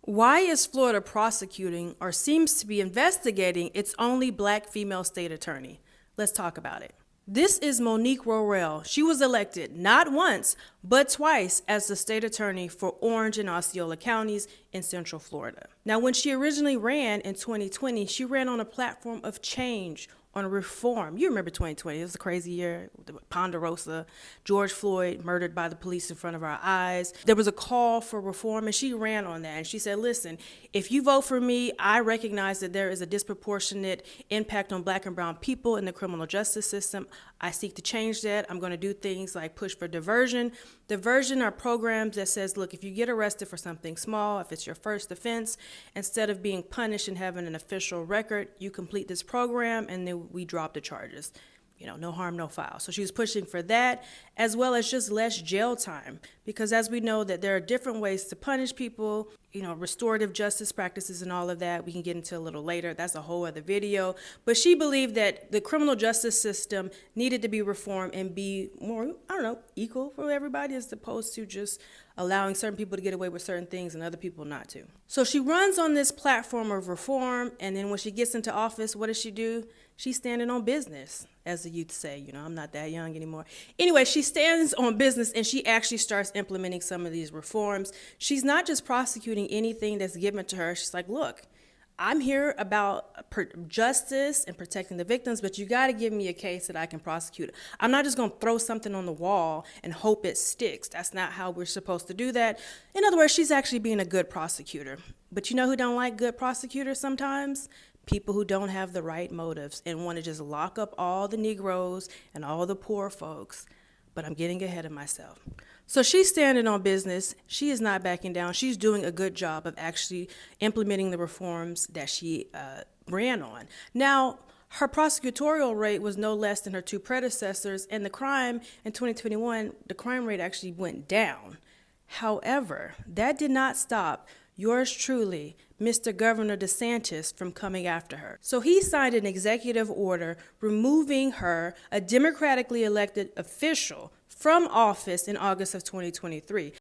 Why is Florida prosecuting or seems to be investigating its only black female state attorney? Let's talk about it. This is Monique Worrell. She was elected not once, but twice as the state attorney for Orange and Osceola counties in Central Florida. Now, when she originally ran in 2020, she ran on a platform of change, on reform. You remember 2020, it was a crazy year. Ponderosa, George Floyd murdered by the police in front of our eyes. There was a call for reform, and she ran on that. And she said, listen, if you vote for me, I recognize that there is a disproportionate impact on black and brown people in the criminal justice system. I seek to change that. I'm going to do things like push for diversion. Diversion are programs that says, look, if you get arrested for something small, if it's your first offense, instead of being punished and having an official record, you complete this program and then we drop the charges. You know, no harm, no foul. So she was pushing for that, as well as just less jail time. Because as we know that there are different ways to punish people, you know, restorative justice practices and all of that, we can get into a little later. That's a whole other video. But she believed that the criminal justice system needed to be reformed and be more, equal for everybody, as opposed to just allowing certain people to get away with certain things and other people not to. So she runs on this platform of reform, and then when she gets into office, what does she do? She's standing on business, as the youth say. You know, I'm not that young anymore. Anyway, she stands on business and she actually starts implementing some of these reforms. She's not just prosecuting anything that's given to her. She's like, look, I'm here about justice and protecting the victims, but you got to give me a case that I can prosecute. I'm not just going to throw something on the wall and hope it sticks. That's not how we're supposed to do that. In other words, she's actually being a good prosecutor. But you know who don't like good prosecutors sometimes? People who don't have the right motives and want to just lock up all the Negroes and all the poor folks. But I'm getting ahead of myself. So she's standing on business. She is not backing down. She's doing a good job of actually implementing the reforms that she ran on. Now, her prosecutorial rate was no less than her two predecessors, and the crime in 2021, the crime rate actually went down. However, that did not stop yours truly, Mr. Governor DeSantis, from coming after her. So he signed an executive order removing her, a democratically elected official, from office in August of 2023.